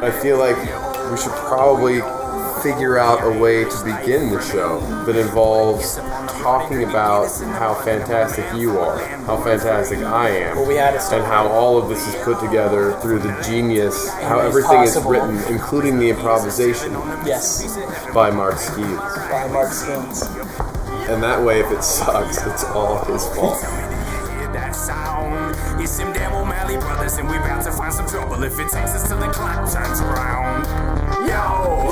I feel like we should probably figure out a way to begin the show that involves talking about how fantastic you are, how fantastic I am, and how all of this is put together through the genius, how everything is written, including the improvisation. Yes. By Mark Skeens. And that way, if it sucks, it's all his fault. It's them damn O'Malley brothers, and we bound to find some trouble if it takes us till the clock turns around. Yo,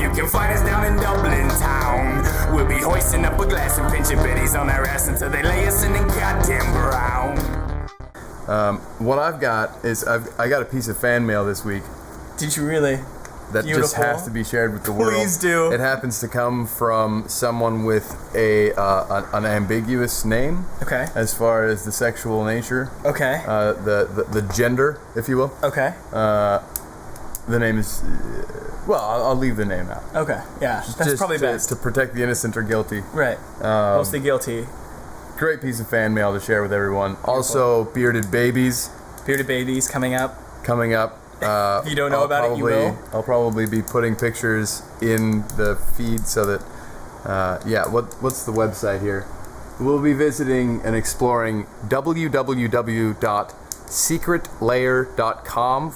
you can find us down in Dublin town. We'll be hoisting up a glass and pinching biddies on our ass until they lay us in the goddamn ground. What I've got is I got a piece of fan mail this week. Did you really? That Beautiful. Just has to be shared with the world. Please do. It happens to come from someone with an ambiguous name. Okay. As far as the sexual nature. Okay. The gender, if you will. Okay. The name is. Well, I'll leave the name out. Okay. Yeah. That's just probably best to protect the innocent or guilty. Right. Mostly guilty. Great piece of fan mail to share with everyone. Beautiful. Also, bearded babies. Bearded babies coming up. If you don't know about it, you will. I'll probably be putting pictures in the feed so that, what's the website here? We'll be visiting and exploring www.secretlayer.com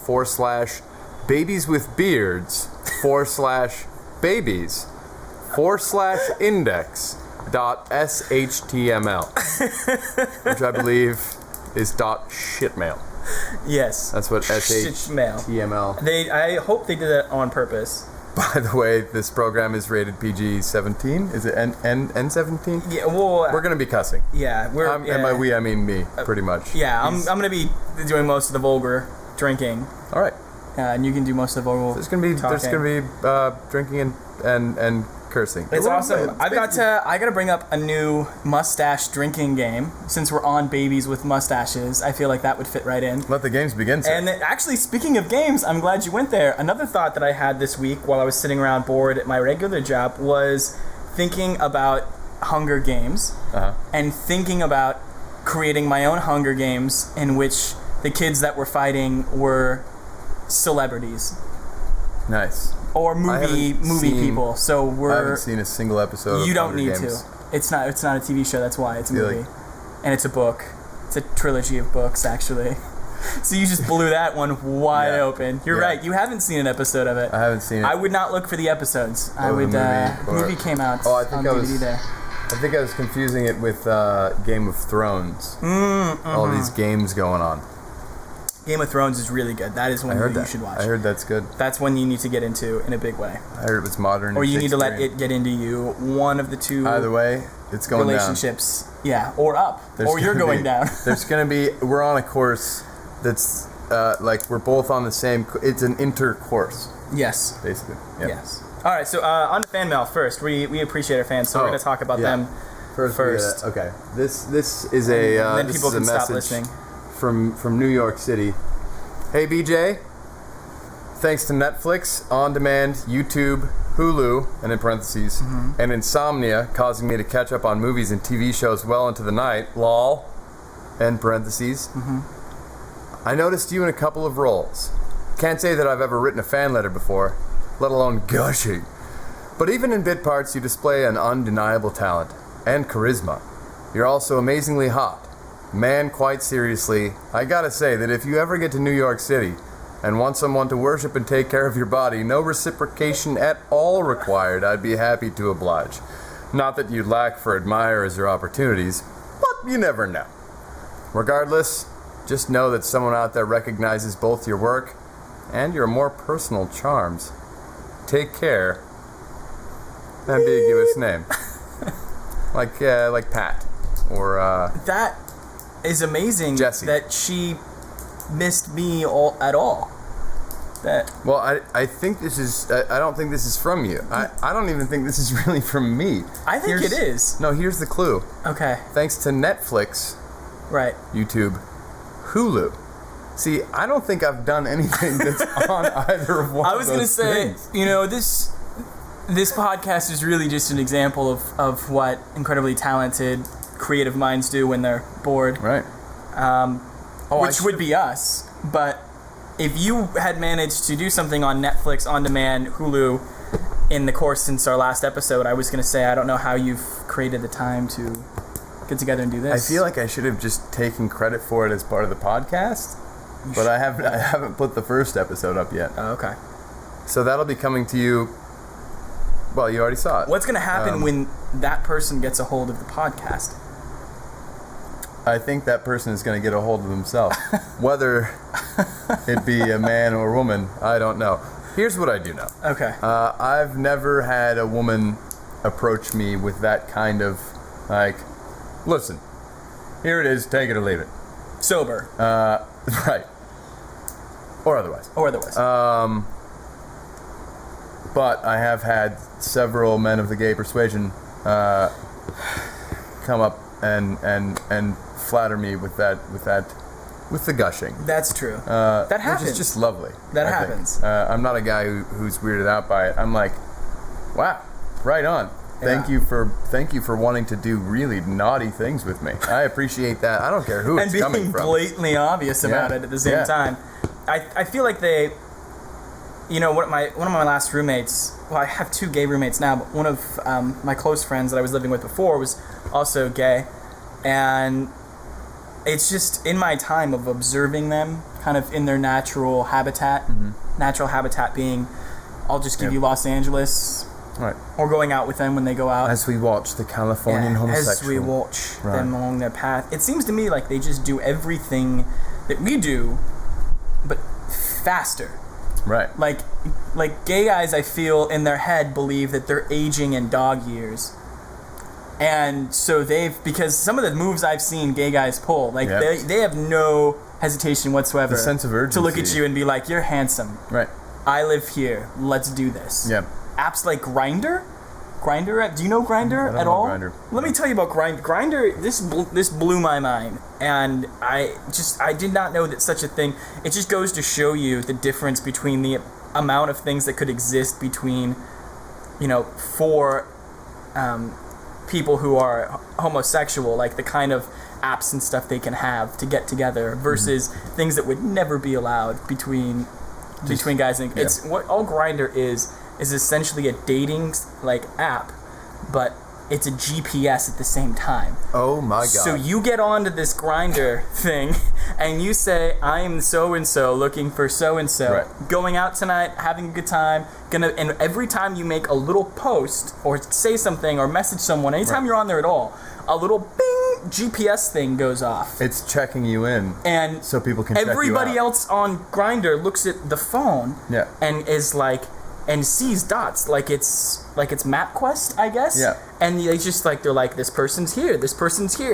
/babieswithbeards/babies/index.shtml, which I believe is .shitmail. Yes. That's what SHTML. I hope they did that on purpose. By the way, this program is rated PG-17. Is it N17? Yeah, well... We're going to be cussing. Yeah, and by we, I mean me, pretty much. Yeah, I'm going to be doing most of the vulgar drinking. All right. And you can do most of the vulgar talking. There's going to be drinking and cursing. It's awesome. I got to bring up a new mustache drinking game. Since we're on babies with mustaches, I feel like that would fit right in. Let the games begin, sir. And actually, speaking of games, I'm glad you went there. Another thought that I had this week while I was sitting around bored at my regular job was thinking about Hunger Games and thinking about creating my own Hunger Games in which the kids that were fighting were celebrities. Nice. Or movie people. So I haven't seen a single episode. You of don't need Games. to. It's not a TV show. That's why it's a movie, and it's a book. It's a trilogy of books, actually. So you just blew that one wide open. You're right. You haven't seen an episode of it. I haven't seen it. I would not look for the episodes. I would. Movie came out on DVD there. I think I was confusing it with Game of Thrones. All these games going on. Game of Thrones is really good. That is one you should watch. I heard that's good. That's one you need to get into in a big way. I heard it was modern. Or you need to let it get into you. One of the two. Either way, it's going relationships. Down. Yeah, or up. Or you're going down. There's going to be. We're on a course that's we're both on the same. It's an intercourse. Yes. Basically. Yep. Yes. All right. So on the fan mail first. We appreciate our fans, so we're going to talk about them first. Okay. This is a. Then this people is a can message stop listening. From New York City. Hey BJ, thanks to Netflix, On Demand, YouTube, Hulu, and in parentheses, and insomnia causing me to catch up on movies and TV shows well into the night, lol, end parentheses. I noticed you in a couple of roles. Can't say that I've ever written a fan letter before, let alone gushing. But even in bit parts, you display an undeniable talent and charisma. You're also amazingly hot. Man, quite seriously, I gotta say that if you ever get to New York City and want someone to worship and take care of your body, no reciprocation at all required, I'd be happy to oblige. Not that you'd lack for admirers or opportunities, but you never know. Regardless, just know that someone out there recognizes both your work and your more personal charms. Take care. Ambiguous name. like Pat. Or, That is amazing. Jesse. That she missed me at all. Well, I think this is. I don't think this is from you. I don't even think this is really from me. I think it is. No, here's the clue. Okay. Thanks to Netflix. Right. YouTube. Hulu. See, I don't think I've done anything that's on either of one I was of those going to say, things. this podcast is really just an example of what incredibly talented creative minds do when they're bored. Right. Which would be us, but if you had managed to do something on Netflix, On Demand, Hulu, in the course since our last episode, I was going to say, I don't know how you've created the time to get together and do this. I feel like I should have just taken credit for it as part of the podcast, but I haven't put the first episode up yet. Oh, okay. So that'll be coming to you. Well, you already saw it. What's going to happen when that person gets a hold of the podcast? I think that person is going to get a hold of themselves. Whether it be a man or woman, I don't know. Here's what I do know. Okay. I've never had a woman approach me with that kind of, like, listen, here it is, take it or leave it. Sober. Right. Or otherwise. But I have had several men of the gay persuasion come up and flatter me with the gushing. That's true. That happens. Which is just lovely. That happens. I'm not a guy who's weirded out by it. I'm like, wow, right on. Thank you for wanting to do really naughty things with me. I appreciate that. I don't care who it's coming from. And being blatantly obvious about it at the same time. I feel like they, one of my last roommates. Well, I have 2 gay roommates now, but one of my close friends that I was living with before was also gay, and it's just in my time of observing them, kind of in their natural habitat. Mm-hmm. Natural habitat being, I'll just give you Los Angeles. Right. Or going out with them when they go out. As we watch the Californian homosexual. As we watch them along their path. It seems to me like they just do everything that we do, but faster. Right. Like gay guys, I feel, in their head believe that they're aging in dog years. And so because some of the moves I've seen gay guys pull, like they have no hesitation whatsoever. The sense of urgency. To look at you and be like, you're handsome. Right. I live here. Let's do this. Yeah. Apps like Grindr. Do you know Grindr at all? Grindr. Let me tell you about Grindr. Grindr. This blew my mind, and I did not know that such a thing. It just goes to show you the difference between the amount of things that could exist between, for people who are homosexual, like the kind of apps and stuff they can have to get together versus things that would never be allowed between guys. And it's what all Grindr is essentially a dating app, but it's a GPS at the same time. Oh my god. So you get onto this Grindr thing and you say, I am so and so looking for so and so, going out tonight, having a good time, and every time you make a little post or say something or message someone, anytime you're on there at all, a little bing GPS thing goes off. It's checking you in, and so people can everybody else on Grindr looks at the phone and is like, and sees dots like it's MapQuest, I guess. Yeah. And they just they're like, this person's here,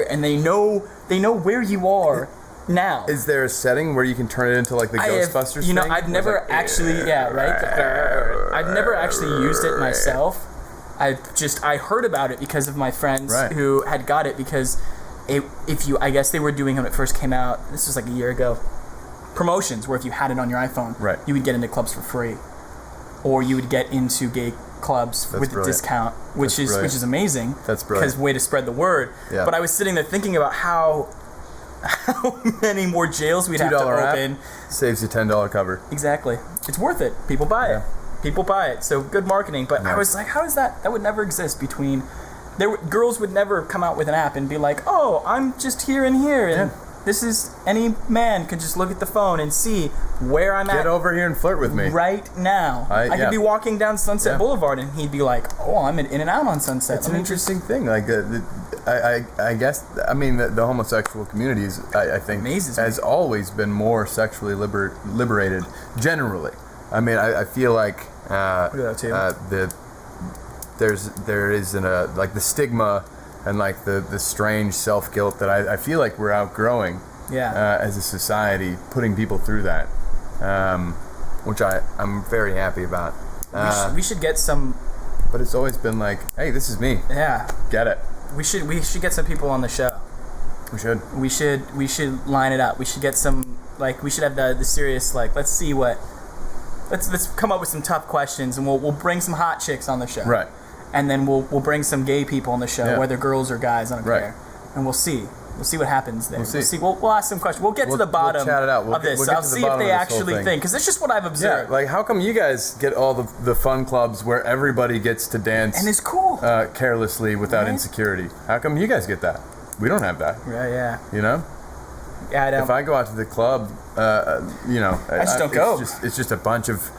and they know where you are now. Is there a setting where you can turn it into the Ghostbusters thing? I've never actually I've never actually used it myself. I heard about it because of my friends who had got it, because I guess they were doing it when it first came out. This was like a year ago. Promotions where if you had it on your iPhone, you would get into clubs for free. Or you would get into gay clubs with a discount, which is amazing. That's brilliant. Because way to spread the word. Yeah. But I was sitting there thinking about how many more jails we'd have to open. App saves you $10 cover. Exactly. It's worth it. People buy it. People buy it. So good marketing. But I was like, how is that? That would never exist between. Girls would never come out with an app and be like, oh, I'm just here and here. And this is, any man could just look at the phone and see where I'm at. Get over here and flirt with me. Right now. I could be walking down Sunset Boulevard and he'd be like, oh, I'm in and out on Sunset. It's an interesting thing. I guess, the homosexual community is, I think, has always been more sexually liberated, generally. I feel like there is the stigma and the strange self-guilt that I feel like we're outgrowing as a society, putting people through that, which I'm very happy about. We should get some. But it's always been like, hey, this is me. Yeah. Get it. We should get some people on the show. We should. We should line it up. We should get some, we should have the serious, let's see what. Let's come up with some tough questions, and we'll bring some hot chicks on the show. Right. And then we'll bring some gay people on the show, whether girls or guys, I don't care. And we'll see. We'll see what happens there. We'll see. We'll ask some questions. We'll get to the bottom we'll chat it out. of this. I'll see if they actually think, because that's just what I've observed. Yeah, like how come you guys get all the fun clubs where everybody gets to dance and it's cool carelessly without insecurity? How come you guys get that? We don't have that. Yeah. You know? Yeah, I don't. If I go out to the club, I just don't go. It's just a bunch of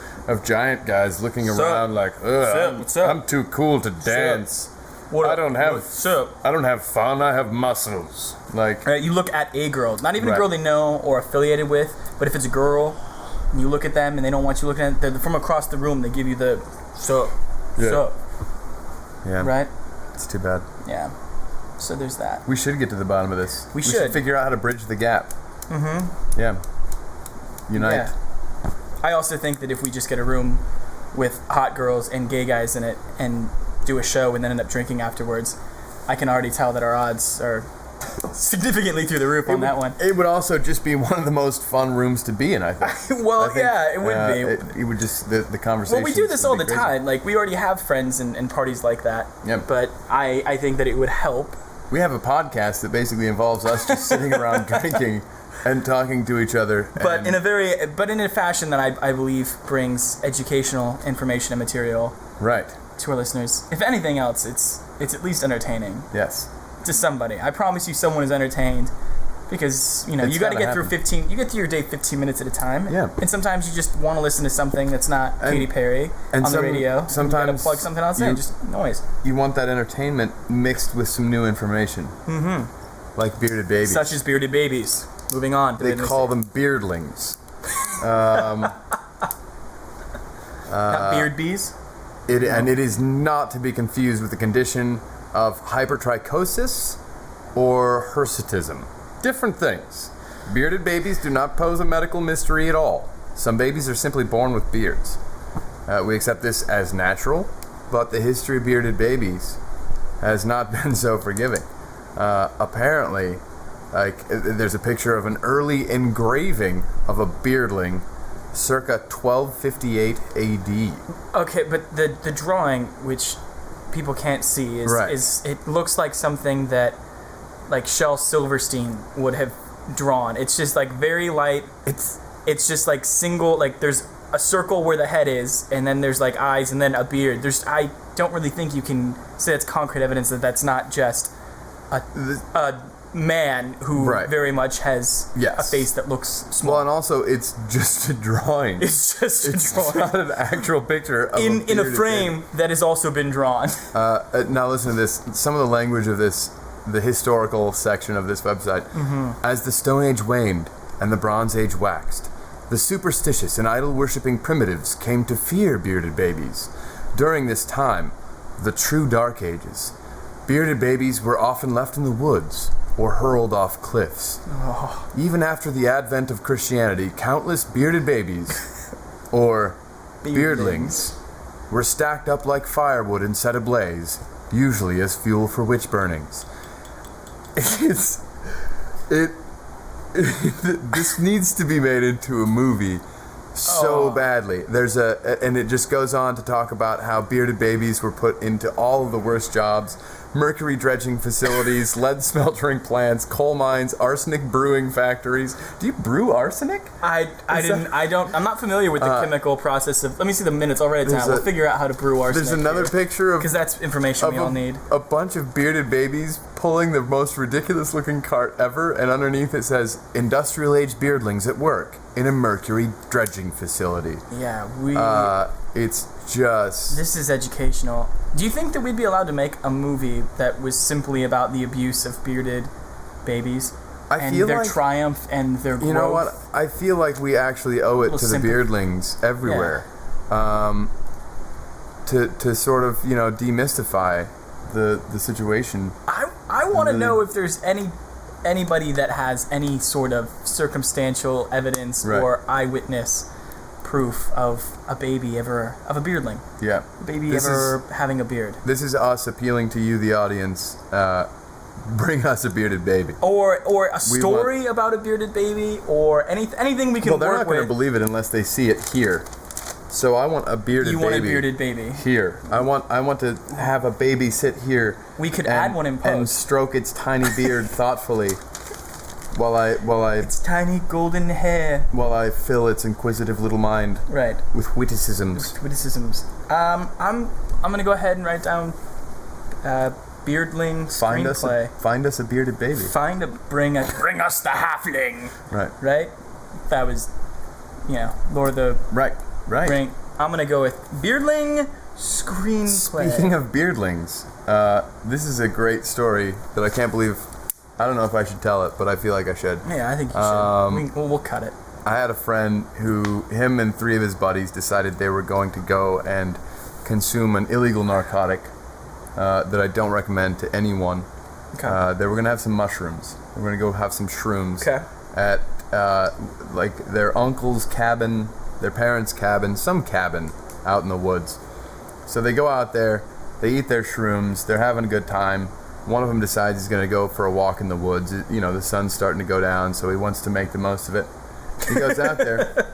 giant guys looking around like, What's up? I'm too cool to dance. I don't have fun. I have muscles. Like you look at a girl, not even a girl they know or affiliated with, but if it's a girl, and you look at them and they don't want you looking at them, from across the room, they give you the sup. Yeah. Right. It's too bad. Yeah. So there's that. We should get to the bottom of this. We should figure out how to bridge the gap. Mm-hmm. Yeah. Unite. Yeah. I also think that if we just get a room with hot girls and gay guys in it and do a show and then end up drinking afterwards, I can already tell that our odds are significantly through the roof on that one. It would also just be one of the most fun rooms to be in, I think. It would be. It would just, the conversation. Well, we do this all the time. Like, we already have friends and parties like that. Yep. But I think that it would help. We have a podcast that basically involves us just sitting around drinking and talking to each other. But in a fashion that I believe brings educational information and material. Right. To our listeners. If anything else, it's at least entertaining. Yes. To somebody. I promise you someone is entertained, because you got to get through 15. You get through your day 15 minutes at a time. Yeah. And sometimes you just want to listen to something that's not Katy Perry on the radio. Sometimes you got to plug something else in, just noise. You want that entertainment mixed with some new information. Mm-hmm. Like bearded babies. Such as bearded babies. Moving on. They call them beardlings. Not beard bees. And it is not to be confused with the condition of hypertrichosis or hirsutism. Different things. Bearded babies do not pose a medical mystery at all. Some babies are simply born with beards. We accept this as natural, but the history of bearded babies has not been so forgiving. Apparently, there's a picture of an early engraving of a beardling circa 1258 AD. Okay, but the drawing, which people can't see, is it looks like something that like Shel Silverstein would have drawn. It's just like very light. It's just like single, like there's a circle where the head is, and then there's like eyes, and then a beard. I don't really think you can say it's concrete evidence that that's not just a man who very much has a face that looks small. Well, and also it's just a drawing. It's just a drawing. It's not an actual picture of in a frame that has also been drawn. Now listen to this. Some of the language of this, the historical section of this website. Mm-hmm. As the Stone Age waned and the Bronze Age waxed, the superstitious and idol-worshipping primitives came to fear bearded babies. During this time, the true Dark Ages, bearded babies were often left in the woods or hurled off cliffs. Oh. Even after the advent of Christianity, countless bearded babies, or beardlings, were stacked up like firewood and set ablaze, usually as fuel for witch burnings. This needs to be made into a movie so badly. And it just goes on to talk about how bearded babies were put into all of the worst jobs: mercury dredging facilities, lead smeltering plants, coal mines, arsenic brewing factories. Do you brew arsenic? I'm not familiar with the chemical process of. Let me see the minutes. I'll write it down. We'll figure out how to brew arsenic. There's another picture of, because that's information we all need. A bunch of bearded babies pulling the most ridiculous looking cart ever, and underneath it says industrial age beardlings at work in a mercury dredging facility. Yeah, it's just... This is educational. Do you think that we'd be allowed to make a movie that was simply about the abuse of bearded babies? And their triumph and their growth? You know what? I feel like we actually owe it to the beardlings everywhere. Yeah. To sort of, demystify the situation. I want to know if there's anybody that has any sort of circumstantial evidence or eyewitness proof of a beardling. Yeah. A baby having a beard. This is us appealing to you, the audience. Bring us a bearded baby. Or a story about a bearded baby, or anything we can work with. Well, they're not going to believe it unless they see it here. So I want a bearded baby. You want a bearded baby. Here. I want to have a baby sit here. We could add one in post. And stroke its tiny beard thoughtfully while I its tiny golden hair. While I fill its inquisitive little mind. Right. With witticisms. I'm gonna go ahead and write down Beardling screenplay. Find us a bearded baby. Bring us the halfling. Right. Right? That was, Lord of the Right. Ring. I'm gonna go with Beardling screenplay. Speaking of Beardlings, this is a great story that I can't believe. I don't know if I should tell it, but I feel like I should. Yeah, I think you should. We'll cut it. I had a friend him and 3 of his buddies decided they were going to go and consume an illegal narcotic that I don't recommend to anyone. Okay. They were going to have some mushrooms. They were going to go have some shrooms. Okay. At their uncle's cabin, their parents' cabin, some cabin out in the woods. So they go out there, they eat their shrooms, they're having a good time. One of them decides he's going to go for a walk in the woods. The sun's starting to go down, so he wants to make the most of it. He goes out there,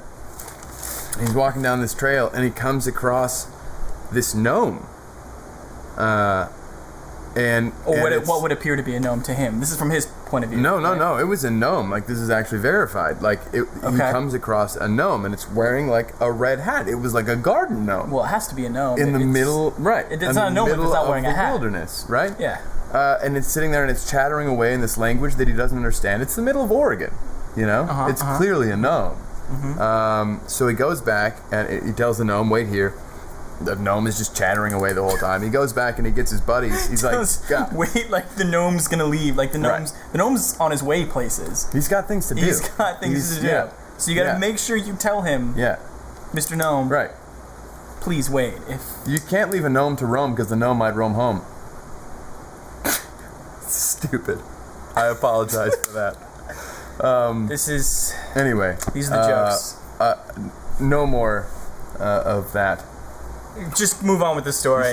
he's walking down this trail, and he comes across this gnome. What would appear to be a gnome to him? This is from his point of view. No. It was a gnome. This is actually verified. He comes across a gnome, and it's wearing a red hat. It was like a garden gnome. Well, it has to be a gnome. In the middle, right? It's not a gnome if it's not wearing a hat. Wilderness, right? Yeah. And it's sitting there and it's chattering away in this language that he doesn't understand. It's the middle of Oregon, It's clearly a gnome. Mm-hmm. So he goes back and he tells the gnome, "Wait here." The gnome is just chattering away the whole time. He goes back and he gets his buddies. He's like, "Wait, the gnome's gonna leave. The gnome's on his way places. He's got things to do. He's got things to do. Yeah. So you gotta make sure you tell him, Mr. Gnome, right? Please wait. If you can't leave a gnome to roam because the gnome might roam home." Stupid. I apologize for that. Anyway. These are the jokes. No more of that. Just move on with the story.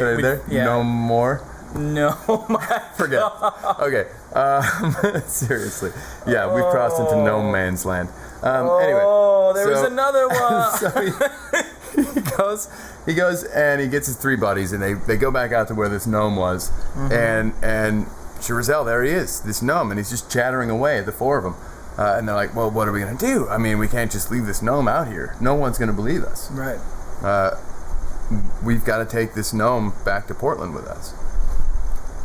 Yeah. No more? No. Forget. Okay. Seriously. Yeah, we've crossed into no man's land. Anyway. Was another one. So he goes and he gets his 3 buddies, and they go back out to where this gnome was, and sure as hell, there he is, this gnome, and he's just chattering away at the 4 of them. And they're like, well, what are we going to do? I mean, we can't just leave this gnome out here. No one's going to believe us. Right. We've got to take this gnome back to Portland with us.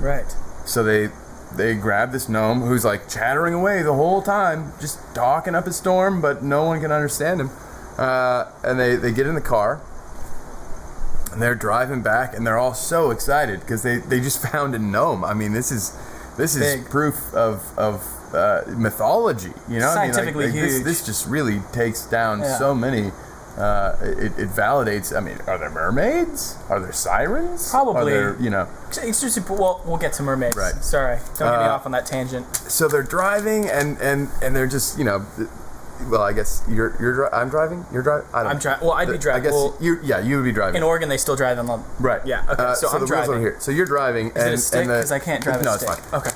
Right. So they grab this gnome who's chattering away the whole time, just talking up a storm, but no one can understand him. And they get in the car, and they're driving back, and they're all so excited because they just found a gnome. I mean, this is proof of mythology. Scientifically huge. This just really takes down so many. It validates. I mean, are there mermaids? Are there sirens? Probably. Are there, It's just, we'll get to mermaids. Right. Sorry, don't get me off on that tangent. So they're driving, and they're just, well, I guess I'm driving. You're driving. I'm driving. Well, I'd be driving. I guess you would be driving. In Oregon, they still drive on the. Right. Yeah. Okay. So I'm the driving. Over here. So you're driving. Is it a stick? Because I can't drive a stick. No, it's fine. Okay.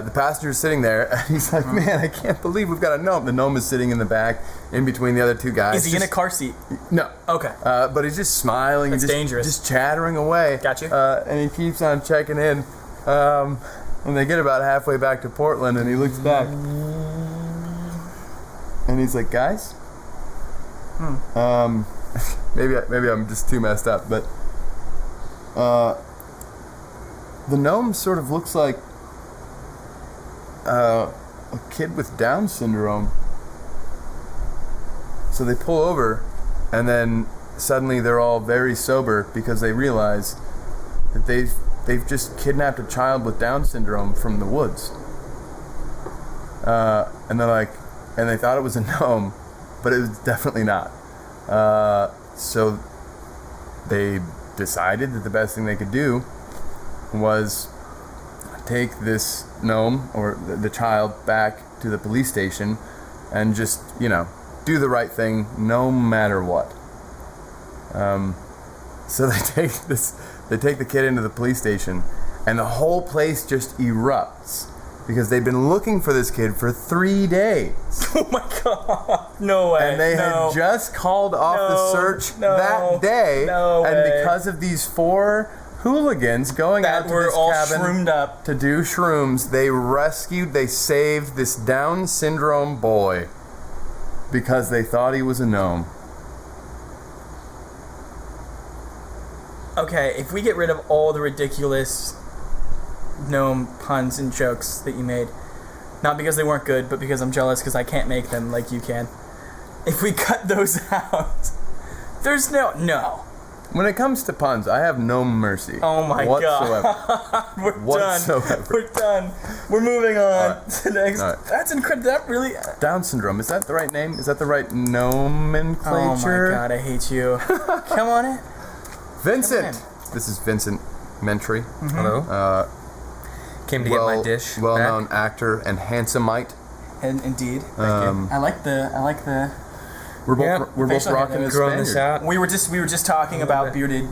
The passenger's sitting there, and he's like, "Man, I can't believe we've got a gnome." The gnome is sitting in the back, in between the other 2 guys. Is he in a car seat? No. Okay. But he's just smiling. That's and dangerous. Just chattering away. Got you. And he keeps on checking in. When they get about halfway back to Portland, and he looks back, and he's like, "Guys." Maybe I'm just too messed up, but the gnome sort of looks like a kid with Down syndrome. So they pull over, and then suddenly they're all very sober because they realize that they've just kidnapped a child with Down syndrome from the woods. And they're like, and they thought it was a gnome, but it was definitely not. So they decided that the best thing they could do was take this gnome or the child back to the police station and just, do the right thing no matter what. So they take the kid into the police station, and the whole place just erupts because they'd been looking for this kid for 3 days. Oh my god. No way. And they had just called off the search that day. No way. And because of these 4 hooligans going out to this cabin shroomed up to do shrooms, they saved this Down syndrome boy because they thought he was a gnome. Okay, if we get rid of all the ridiculous gnome puns and jokes that you made, not because they weren't good, but because I'm jealous because I can't make them like you can. If we cut those out, there's no. When it comes to puns, I have no mercy. Oh my god. We're done. We're moving on to the next. Right. That's incredible. That really. Down syndrome. Is that the right name? Is that the right nomenclature? Oh my god, I hate you. Come on in. Vincent. This is Vincent Mentry. Mm-hmm. Hello. Came to get my dish. Well-known actor and handsomite. And indeed. Thank you. I like the. We're both rocking the growing this out. We were just talking about bearded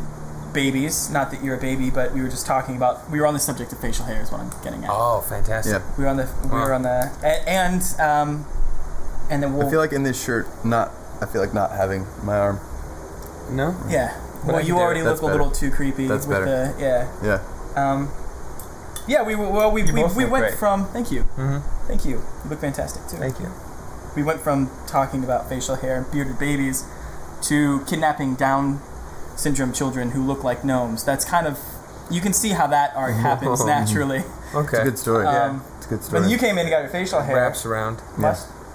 babies. Not that you're a baby, but we were just talking about. We were on the subject of facial hair. Is what I'm getting at. Oh, fantastic! Yeah. We were on the and then we'll. I feel like in this shirt, not having my arm. No. Yeah. Well, you already look a little too creepy. That's with better. Yeah. Yeah. We went great. from. Thank you. Mm-hmm. Thank you. You look fantastic too. Thank you. We went from talking about facial hair and bearded babies to kidnapping Down syndrome children who look like gnomes. That's kind of, you can see how that art happens naturally. Okay. It's a good story. It's a good story. When you came in and got your facial hair. Wraps around.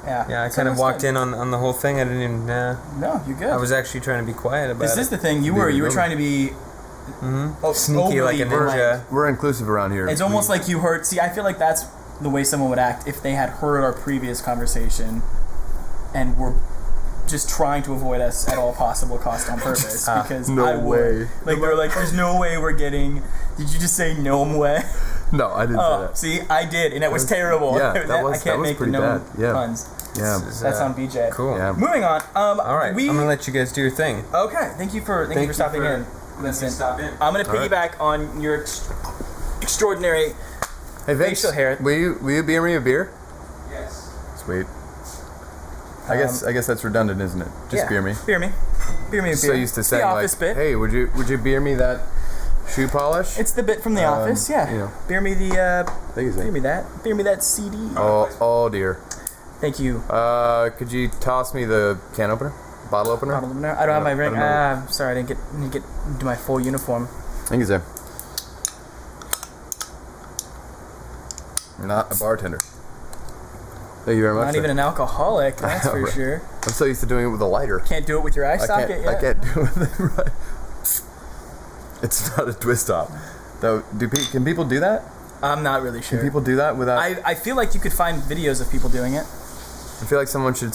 Yeah, I kind of walked in on the whole thing. I didn't even. No, you're good. I was actually trying to be quiet about it. This is the thing. You were trying to be sneaky like a ninja. We're inclusive around here. It's almost like you heard. See, I feel like that's the way someone would act if they had heard our previous conversation and were just trying to avoid us at all possible cost on purpose. Because no way. Like they were like, "There's no way we're getting." Did you just say gnome way? No, I didn't say that. See, I did, and it was terrible. Yeah, I can't make the gnome puns. Yeah, that's on BJ. Cool. Yeah. Moving on. All right, I'm gonna let you guys do your thing. Okay, thank you for stopping in, Vincent. I'm gonna piggyback on your extraordinary facial hair. Will you beer me a beer? Yes. Sweet. I guess that's redundant, isn't it? Just beer me. Beer me a beer. So used to saying the like, office bit. "Hey, would you beer me that shoe polish?" It's the bit from the office. Yeah. You know. Beer me the. Thank you. Beer me that. Beer me that CD. Oh dear. Thank you. Could you toss me the can opener? Bottle opener? Bottle opener. I don't have my ring. Sorry, I didn't get into my full uniform. Thank you, sir. You're not a bartender. Thank you very much. Not even an alcoholic, that's for sure. I'm so used to doing it with a lighter. Can't do it with your eye socket yet? I can't do it with the right. It's not a twist top. Though, can people do that? I'm not really sure. Can people do that without? I feel like you could find videos of people doing it. I feel like someone should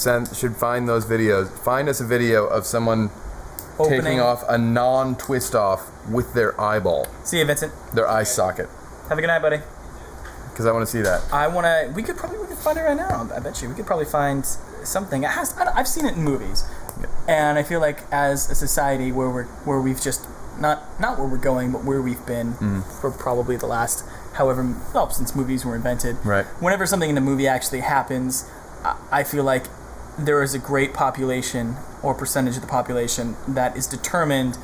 find those videos. Find us a video of someone taking off a non-twist off with their eyeball. See you, Vincent. Their eye socket. Have a good night, buddy. Because I want to see that. We could find it right now. I bet you. We could probably find something. I've seen it in movies. Yeah. And I feel like as a society where we've just, not where we're going, but where we've been for probably the last, since movies were invented. Right. Whenever something in a movie actually happens, I feel like there is a great population or percentage of the population that is determined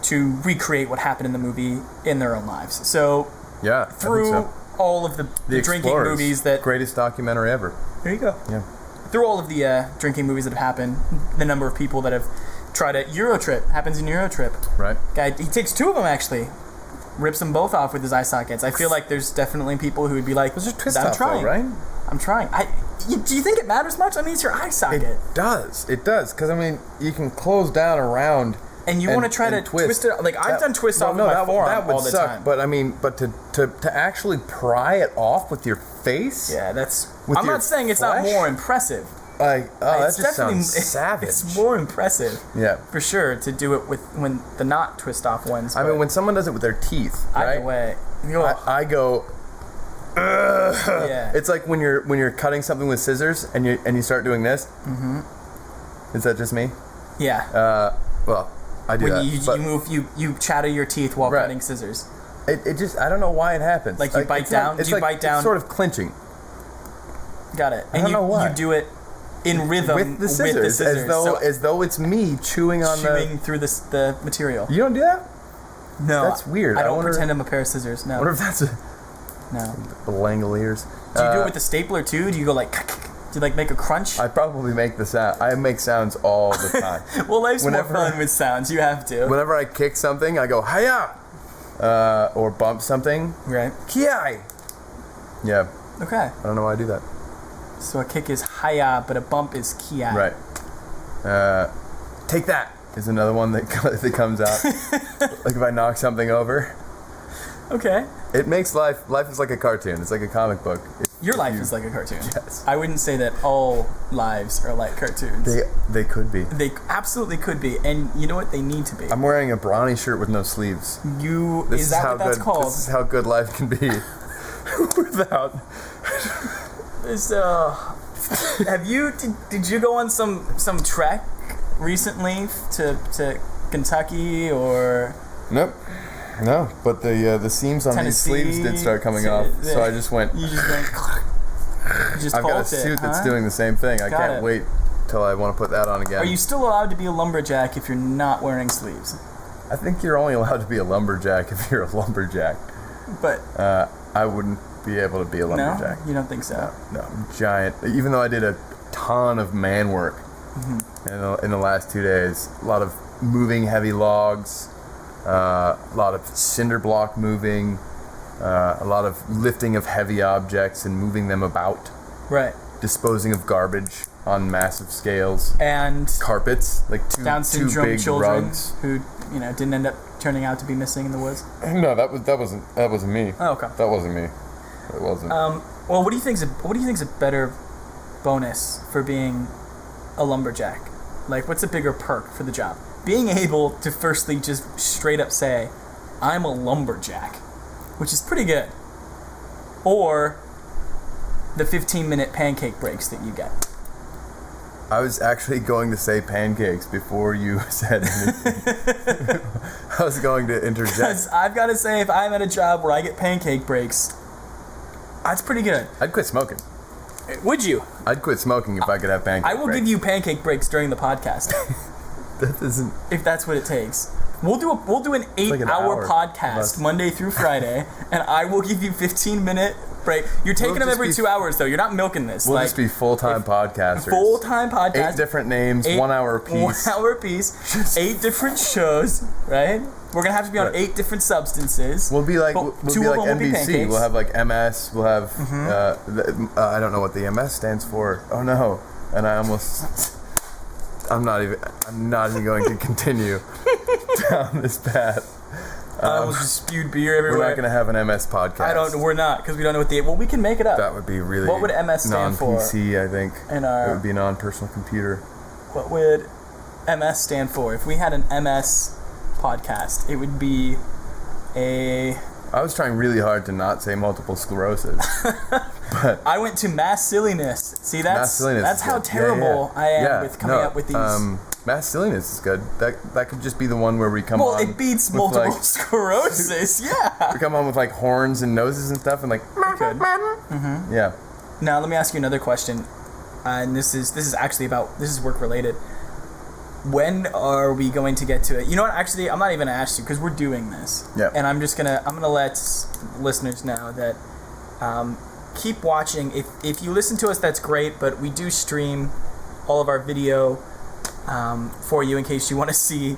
to recreate what happened in the movie in their own lives. So yeah, through all of the drinking Explorers, movies that... Greatest documentary ever. There you go. Yeah. Through all of the drinking movies that have happened, the number of people that have tried a Eurotrip, happens in Eurotrip. Right. Guy, he takes 2 of them actually, rips them both off with his eye sockets. I feel like there's definitely people who would be like, those are twist I'm off, trying. though, right? I'm trying. Do you think it matters much? I mean, it's your eye socket. It does. Because, I mean, you can close down around... And you want to try to twist it. Like I've done twist off with my forearm all the time. But I mean, to actually pry it off with your face. Yeah, that's. I'm not saying it's not more impressive. That just sounds savage. It's more impressive. Yeah, for sure to do it when the not twist off ones. I mean, when someone does it with their teeth, right? Either way, I go. Ugh. Yeah. It's like when you're cutting something with scissors and you start doing this. Mm-hmm. Is that just me? Yeah. Well. I do when that. you chatter your teeth while cutting scissors. It just, I don't know why it happens. Like you bite down? It's bite down? It's sort of clinching. Got it. I don't know why. You do it in rhythm with the scissors, as though it's me chewing through the material. You don't do that? No. That's weird. I don't pretend I'm a pair of scissors. No. I wonder if that's No. The Langoliers. Do you do it with the stapler too? Do you go like... Do you like make a crunch? I probably make the sound. I make sounds all the time. Well, life's more fun with sounds. You have to. Whenever I kick something, I go hiya, or bump something. Right. Kiai. Yeah. Okay. I don't know why I do that. So a kick is hiya, but a bump is kiai. Right. Take that is another one that comes out. Like if I knock something over. Okay. It makes life is like a cartoon. It's like a comic book. Your life is like a cartoon. Yes. I wouldn't say that all lives are like cartoons. They could be. They absolutely could be, and you know what? They need to be. I'm wearing a brawny shirt with no sleeves. Is that what that's called? This is how good life can be. Without. Did you go on some trek recently to Kentucky or? Nope. No, but the seams on Tennessee, these sleeves did start coming off, so I just went. You just went. You just I've got a suit that's doing the same thing. I can't wait till I want to put that on again. Are you still allowed to be a lumberjack if you're not wearing sleeves? I think you're only allowed to be a lumberjack if you're a lumberjack. But I wouldn't be able to be a lumberjack. No, you don't think so? No, I'm giant. Even though I did a ton of man work in the last 2 days, a lot of moving heavy logs. A lot of cinder block moving, a lot of lifting of heavy objects and moving them about. Right. Disposing of garbage on massive scales. And carpets, like Down two syndrome big children rugs. who didn't end up turning out to be missing in the woods. No, that wasn't me. Oh, okay. That wasn't me. It wasn't. Well, what do you think's a better bonus for being a lumberjack? Like, what's a bigger perk for the job? Being able to firstly just straight up say, I'm a lumberjack, which is pretty good. Or the 15-minute pancake breaks that you get. I was actually going to say pancakes before you said anything. I was going to interject. Because I've got to say, if I'm at a job where I get pancake breaks, that's pretty good. I'd quit smoking. Would you? I'd quit smoking if I could have pancake breaks. I will give you pancake breaks during the podcast. That isn't... If that's what it takes. We'll do an 8-hour podcast Monday through Friday, and I will give you 15-minute break. You're taking them every 2 hours, though. You're not milking this. We'll just be full-time podcasters. Full-time podcasters. 8 different names, 1 hour apiece. 1 hour apiece. 8 different shows, right? We're gonna have to be on 8 different substances. We'll be like NBC. We'll have like MS. We'll have I don't know what the MS stands for. Oh no! And I'm not even going to continue down this path. I almost just spewed beer everywhere. We're not going to have an MS podcast. We're not, because we don't know what well, we can make it up. That would be really... What would MS stand for? Non-PC, I think. It would be non-personal computer. What would MS stand for? If we had an MS podcast, it would be a... I was trying really hard to not say multiple sclerosis. But I went to mass silliness. See, that's how terrible I am with coming up with these. Mass silliness is good. That could just be the one where we come on. Well, it beats multiple sclerosis. Yeah. We come on with like horns and noses and stuff, and like. We could. Mm-hmm. Yeah. Now let me ask you another question, and this is actually this is work related. When are we going to get to it? You know what? Actually, I'm not even gonna ask you because we're doing this. Yeah. And I'm gonna let listeners know that keep watching. If you listen to us, that's great. But we do stream all of our video for you in case you want to see.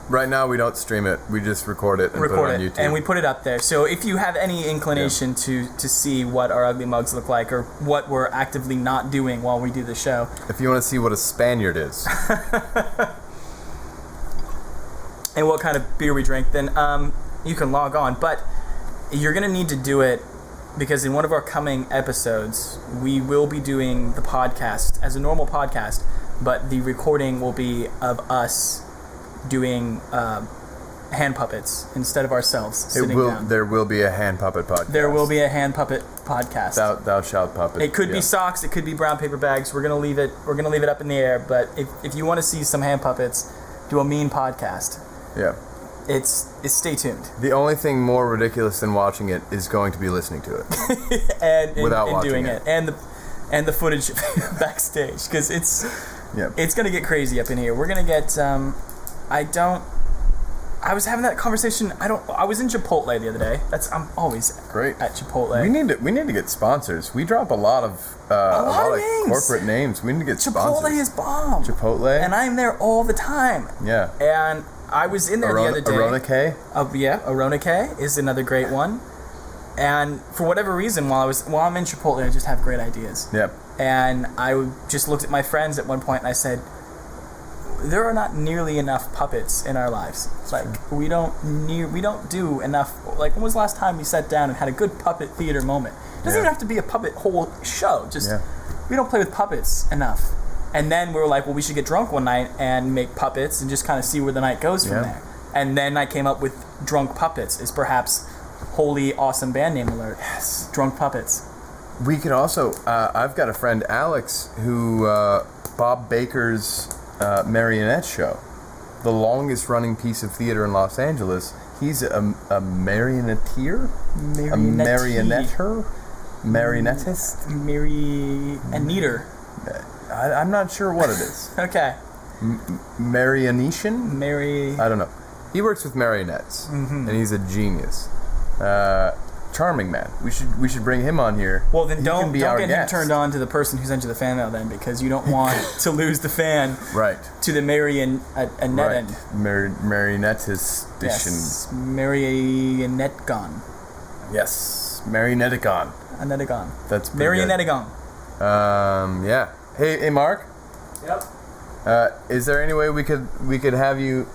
Right now, we don't stream it. We just record it and put it on YouTube. And we put it up there. So if you have any inclination to see what our ugly mugs look like or what we're actively not doing while we do the show. If you want to see what a Spaniard is. And what kind of beer we drink, then you can log on. But you're going to need to do it because in one of our coming episodes, we will be doing the podcast as a normal podcast, but the recording will be of us doing hand puppets instead of ourselves sitting down. There will be a hand puppet podcast. There will be a hand puppet podcast. Thou shalt puppet. It could be socks. It could be brown paper bags. We're gonna leave it up in the air. But if you want to see some hand puppets do a mean podcast, it's stay tuned. The only thing more ridiculous than watching it is going to be listening to it and without and watching doing it. And and the footage backstage, because it's gonna get crazy up in here. We're gonna get. I was having that conversation. I was in Chipotle the other day. I'm always great at Chipotle. We need to get sponsors. We drop a lot of corporate names. We need to get sponsors. Chipotle is bomb. Chipotle, and I'm there all the time. Yeah. And I was in there the other day. Aronike. Aronike is another great one. And for whatever reason, while I'm in Chipotle, I just have great ideas. Yep. And I just looked at my friends at one point and I said, there are not nearly enough puppets in our lives. Like we don't do enough. Like, when was the last time you sat down and had a good puppet theater moment? It doesn't even have to be a puppet whole show. Just we don't play with puppets enough. And then we were like, well, we should get drunk one night and make puppets and just kind of see where the night goes from there. And then I came up with Drunk Puppets is perhaps wholly awesome band name alert. Yes. Drunk Puppets. We could also. I've got a friend, Alex, who Bob Baker's marionette show, the longest running piece of theater in Los Angeles. He's a marionetteer? A marionetter? Marionettist? Marionetter. I'm not sure what it is. Okay. Marionetian? I don't know. He works with marionettes, and he's a genius. Charming man. We should bring him on here. Well, then don't get him turned on to the person who sent you the fan mail then, because you don't want to lose the fan to the marionette. Marionettistician. Yes. Marionettegon. Yes. Marionettegon. Anettegon. That's Marionettegon. Yeah. Hey, Mark. Yep. Is there any way we could have you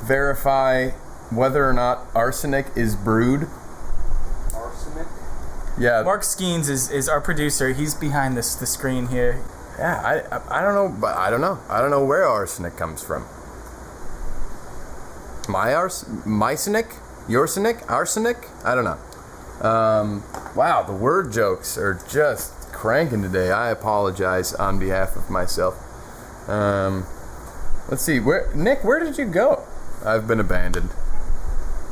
verify whether or not arsenic is brewed? Arsenic? Yeah. Mark Skeens is our producer. He's behind the screen here. Yeah, I don't know, but I don't know. I don't know where arsenic comes from. Mycenic? Yorsenic? Arsenic? I don't know. Wow, the word jokes are just cranking today. I apologize on behalf of myself. Let's see. Nick, where did you go? I've been abandoned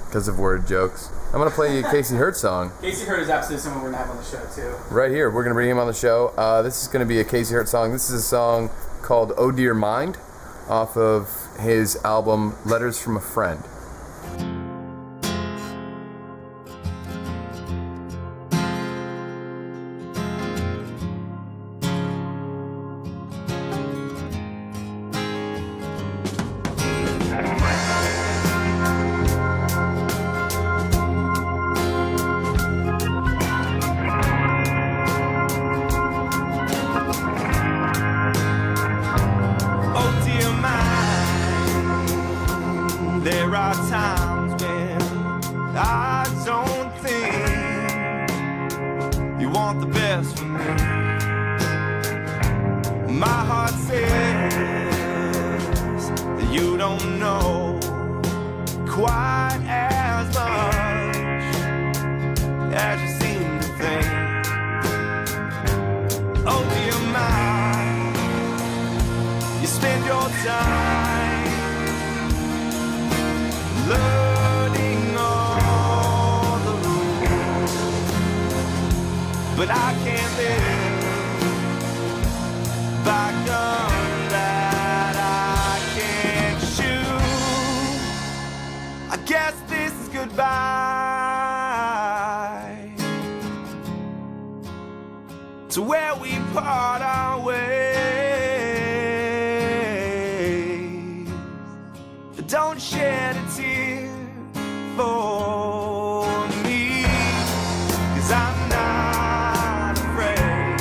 because of word jokes. I'm going to play you a Casey Hurt song. Casey Hurt is absolutely someone we're going to have on the show, too. Right here. We're going to bring him on the show. This is going to be a Casey Hurt song. This is a song called Oh Dear Mind off of his album Letters from a Friend. There are times when I don't think you want the best for me. My heart says that you don't know quite as much as you seem to think. Oh dear mind, you spend your time learning all the rules, but I can't live by guns that I can't shoot. I guess this is goodbye to where we part our ways. Don't shed a tear for me, 'cause I'm not afraid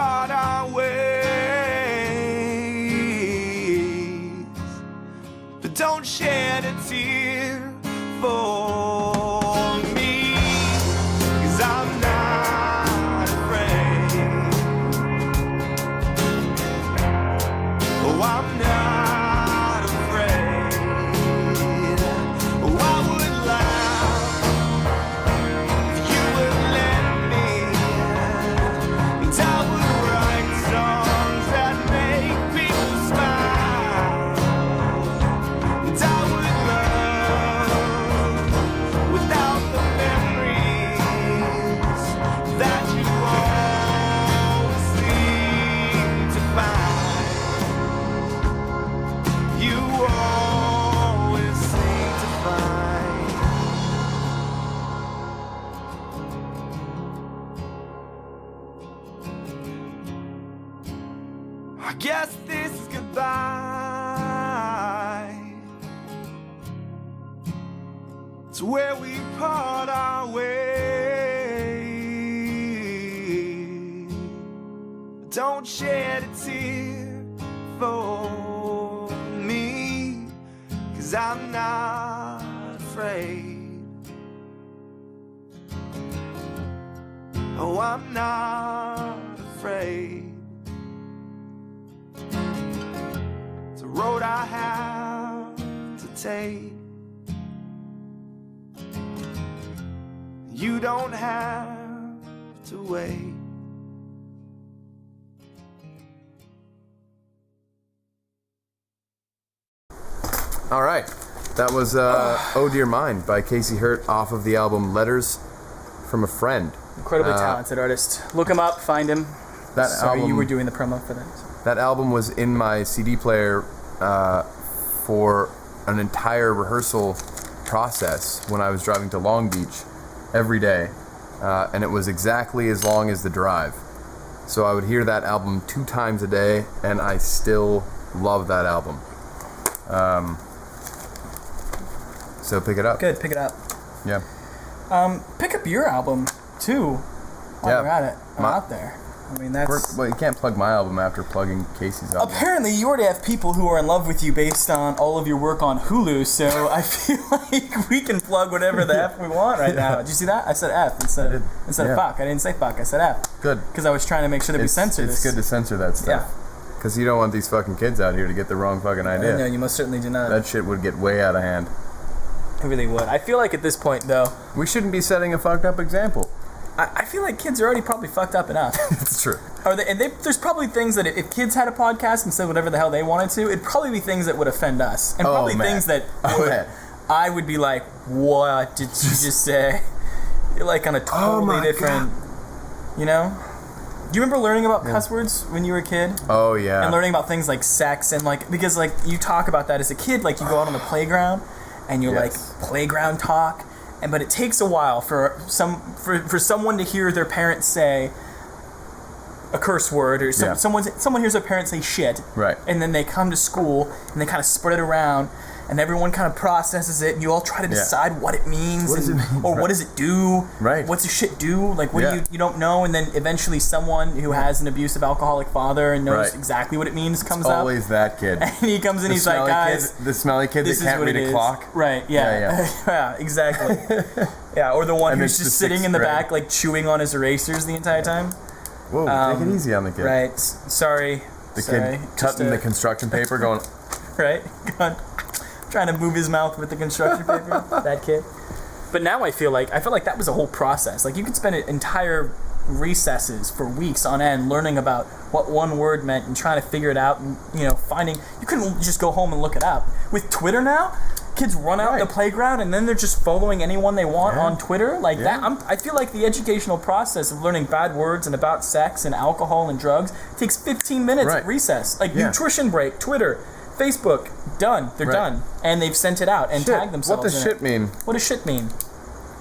part our ways, but don't shed a tear for me, 'cause I'm not afraid. Oh, I'm not afraid. Oh, I would laugh if you would let me, and I would write songs that make people smile, and I would love without the memories that you always seem to find. You always seem to find. I guess this is goodbye. It's where we part our ways. Don't shed a tear for me, 'cause I'm not afraid. Oh, I'm not afraid. It's a road I have to take. You don't have to wait. All right. That was Oh Dear Mind by Casey Hurt off of the album Letters from a Friend. Incredibly talented artist. Look him up, find him. That Sorry, album, you were doing the promo for that. That album was in my CD player for an entire rehearsal process when I was driving to Long Beach every day. And it was exactly as long as the drive. So I would hear that album 2 times a day, and I still love that album. So pick it up. Good, pick it up. Yeah. Pick up your album, too, while Yeah. you're at it. Out there. I mean, that's... Well, you can't plug my album after plugging Casey's album. Apparently, you already have people who are in love with you based on all of your work on Hulu, so I feel like we can plug whatever the F we want right now. Did you see that? I said F instead of fuck. I didn't say fuck, I said F. Good. Because I was trying to make sure that we censored this. It's good to censor that stuff. Yeah. Because you don't want these fucking kids out here to get the wrong fucking idea. No, you most certainly do not. That shit would get way out of hand. It really would. I feel like at this point, though... We shouldn't be setting a fucked up example. I feel like kids are already probably fucked up enough. It's true. There's probably things that if kids had a podcast and said whatever the hell they wanted to, it'd probably be things that would offend us. And probably things that I would be like, what did you just say? You're like on a totally different... God. You know? Do you remember learning about cuss words when you were a kid? Oh, yeah. And learning about things like sex and like... Because like you talk about that as a kid, like you go out on the playground and you're like, playground talk. But it takes a while for someone to hear their parents say a curse word, or someone hears their parents say shit, right? And then they come to school and they kind of spread it around, and everyone kind of processes it, and you all try to decide what it means, what does it do, right? What's the shit do? Like, what do you don't know, and then eventually someone who has an abusive alcoholic father and knows exactly what it means comes up. Always that kid. And he comes in, he's like, guys, the smelly kid that can't read a clock, right? Yeah, yeah, exactly. Yeah, or the one who's just sitting in the back, like chewing on his erasers the entire time. Whoa, take it easy on the kid. Right. Sorry. The kid cutting the construction paper, going. Right. Trying to move his mouth with the construction paper. That kid. But now I feel like that was a whole process. Like you could spend entire recesses for weeks on end learning about what one word meant and trying to figure it out, and finding. You couldn't just go home and look it up. With Twitter now, kids run out the playground and then they're just following anyone they want on Twitter like that. I feel like the educational process of learning bad words and about sex and alcohol and drugs takes 15 minutes at recess. Like nutrition break, Twitter, Facebook, done. They're done. And they've sent it out and tagged themselves. What does shit mean? What does shit mean?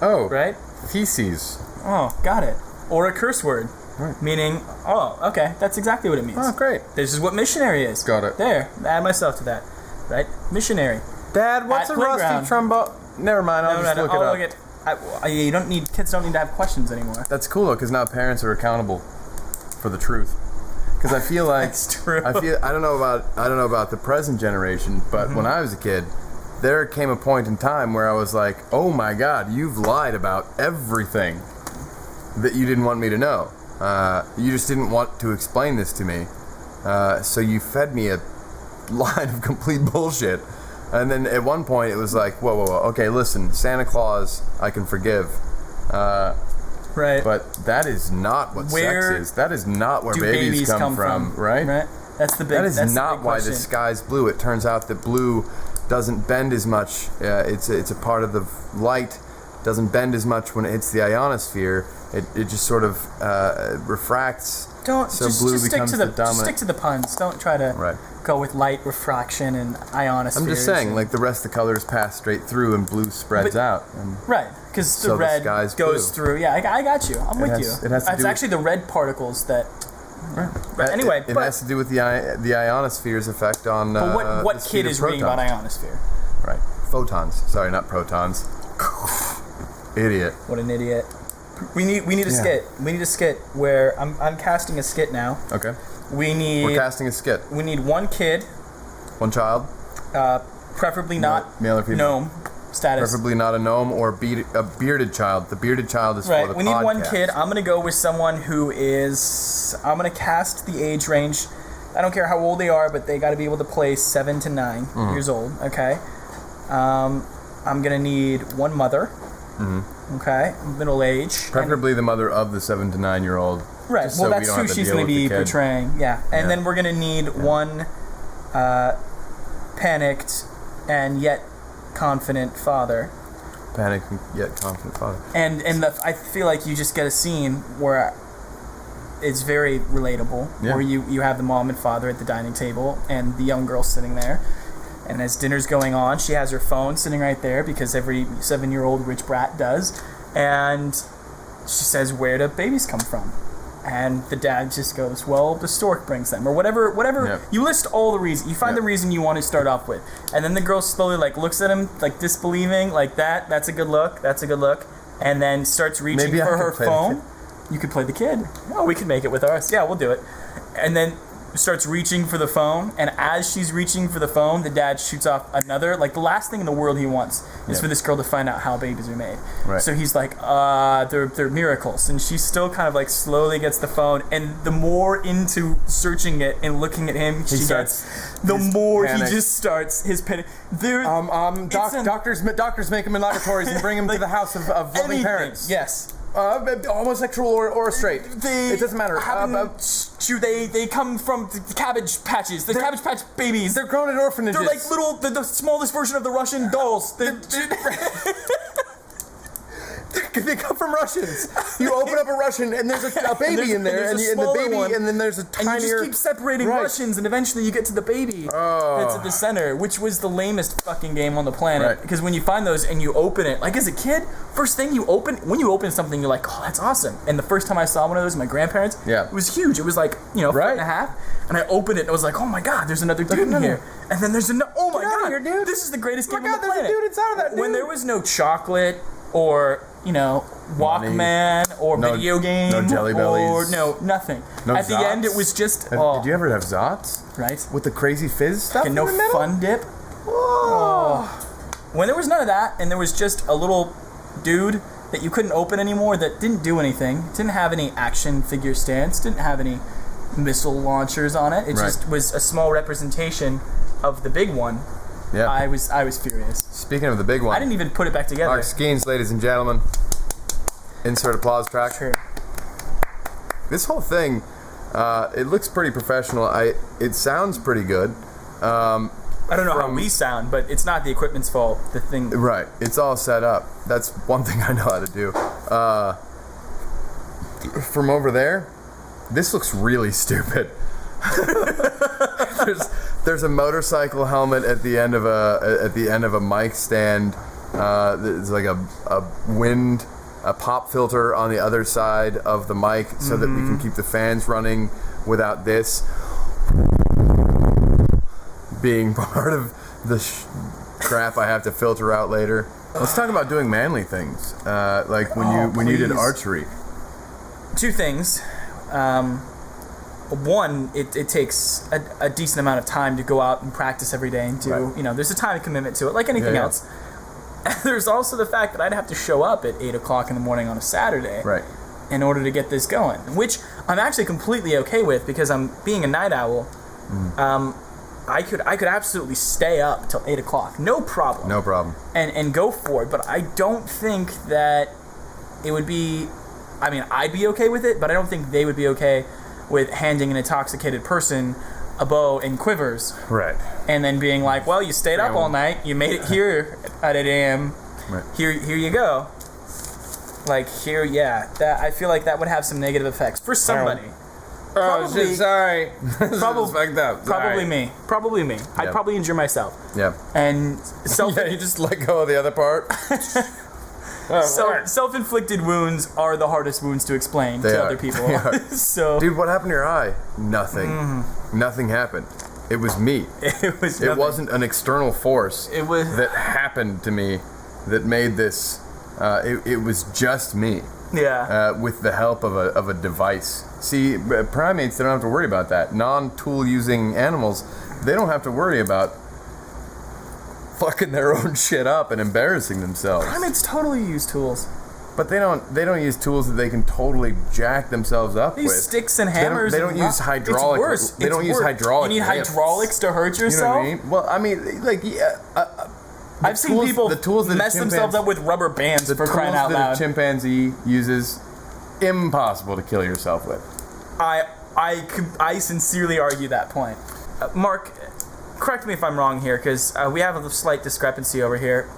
Oh. Right? Feces. Oh, got it. Or a curse word. Right. Meaning, okay, that's exactly what it means. Oh, great. This is what missionary is. Got it. There, add myself to that. Right? Missionary. Dad, what's a rusty trombone? Never mind, I'll just look it up. Kids don't need to have questions anymore. That's cool though, because now parents are accountable for the truth. Because I feel like That's true. I don't know about the present generation, but when I was a kid, there came a point in time where I was like, oh my God, you've lied about everything that you didn't want me to know. You just didn't want to explain this to me. So you fed me a line of complete bullshit. And then at one point it was like, whoa. Okay, listen, Santa Claus, I can forgive. Right. But that is not what sex is. That is not where babies come from, right? That's the big. That is not why the question. sky's blue. It turns out that blue doesn't bend as much. It's a part of the light. Doesn't bend as much when it hits the ionosphere. It just sort of refracts. Just stick to the dominant. stick to the puns. Don't try to go with light refraction and ionosphere. I'm just saying, like the rest of the colors pass straight through and blue spreads out. Because the red goes blue. through. Yeah, I got you. I'm with you. It's actually the red particles that. Anyway, it has to do with the ionosphere's effect on. But what kid is reading about ionosphere? Right, photons. Sorry, not protons. Idiot. What an idiot. We need a skit. We need a skit where I'm casting a skit now. Okay. We're casting a skit. We need one kid. One child. Preferably not male or female. Gnome status. Preferably not a gnome or a bearded child. The bearded child is for the podcast. We need one kid. I'm gonna go with someone who is. I'm gonna cast the age range. I don't care how old they are, but they got to be able to play 7 to 9 years old. Okay. I'm gonna need one mother. Okay, middle age. Preferably the mother of the 7 to 9 year old. Right. Well, that's who she's going to be portraying. Yeah, and then we're going to need one panicked and yet confident father. Panicked and yet confident father. And I feel like you just get a scene where it's very relatable, where you have the mom and father at the dining table and the young girl sitting there. And as dinner's going on, she has her phone sitting right there because every 7-year-old rich brat does. And she says, where do babies come from? And the dad just goes, well, the stork brings them. Or whatever. Yep. You list all the reasons. You find the reason you want to start off with. And then the girl slowly looks at him, disbelieving, like that. That's a good look. That's a good look. And then starts reaching for her phone. You could play the kid. Oh, we could make it with ours. Yeah, we'll do it. And then starts reaching for the phone, and as she's reaching for the phone, the dad shoots off another, the last thing in the world he wants is for this girl to find out how babies are made. Right. So he's like, they're miracles. And she still kind of slowly gets the phone, and the more into searching it and looking at him she gets, the more panic. He just starts his panic. Doctors make them in laboratories and bring them to the house of loving parents. Yes. Homosexual or straight. It doesn't matter. They come from the cabbage patches. The cabbage patch babies. They're grown in orphanages. They're like little, the smallest version of the Russian dolls. They come from Russians. You open up a Russian and there's a baby in there, and the baby, and then there's a tinier. And you just keep separating Russians, and eventually you get to the baby. That's at the center, which was the lamest fucking game on the planet. Right. Because when you find those and you open it, as a kid, first thing when you open something, you're like, oh, that's awesome. And the first time I saw one of those, my grandparents, it was huge. It was foot and a half. And I opened it and I was like, oh my god, there's another dude in here. And then there's oh my god, dude. This is the greatest game on the planet. There's a dude inside of that dude. When there was no chocolate or Walkman or video game no Jelly Bellies, or nothing. No At Zots. The end, it was just. Did you ever have Zots? Right. With the crazy fizz stuff. And no Fun Dip. When there was none of that, and there was just a little dude that you couldn't open anymore that didn't do anything, didn't have any action figure stance, didn't have any missile launchers on it. It just was a small representation of the big one. Yeah. I was furious. Speaking of the big one, I didn't even put it back together. Mark Skeens, ladies and gentlemen. Insert applause track. Sure. This whole thing, it looks pretty professional. It sounds pretty good. I don't know how we sound, but it's not the equipment's fault. The thing. Right. It's all set up. That's one thing I know how to do. From over there, this looks really stupid. There's a motorcycle helmet at the end of a mic stand. There's like a pop filter on the other side of the mic so that we can keep the fans running without this being part of the crap I have to filter out later. Let's talk about doing manly things, like when you did archery. Two things. one, it takes a decent amount of time to go out and practice every day and do, Right. There's a time commitment to it, like anything else. And there's also the fact that I'd have to show up at 8 o'clock in the morning on a Saturday Right. in order to get this going, which I'm actually completely okay with because I'm being a night owl. I could absolutely stay up till 8 o'clock, no problem. No problem. And go for it, but I don't think that it would be. I mean, I'd be okay with it, but I don't think they would be okay with handing an intoxicated person a bow and quivers. Right. And then being like, well, you stayed up all night, you made it here at 8 a.m. Right. Here you go. Like here, that I feel like that would have some negative effects for somebody. Probably, shit, sorry. Probably fucked up. Probably me. Probably me. I'd Yep. probably injure myself. Yeah. And You just let go of the other part. self-inflicted wounds are the hardest wounds to explain to other people. They are. So, Dude, what happened to your eye? Nothing. Nothing happened. It was me. it was. It nothing. wasn't an external force It was. that happened to me that made this. It was just me. Yeah. With the help of a device. See, primates, they don't have to worry about that. Non-tool using animals, they don't have to worry about fucking their own shit up and embarrassing themselves. Primates totally use tools. But they don't use tools that they can totally jack themselves up These with. sticks and hammers. They don't use hydraulic. It's worse. They don't use hydraulic. You need whips. hydraulics to hurt You know yourself. what I mean? Well, I mean, like, I've seen people the tools that mess themselves up with rubber bands for crying out The tools that loud. a chimpanzee uses, impossible to kill yourself with. I sincerely argue that point. Mark, correct me if I'm wrong here, because we have a slight discrepancy over here.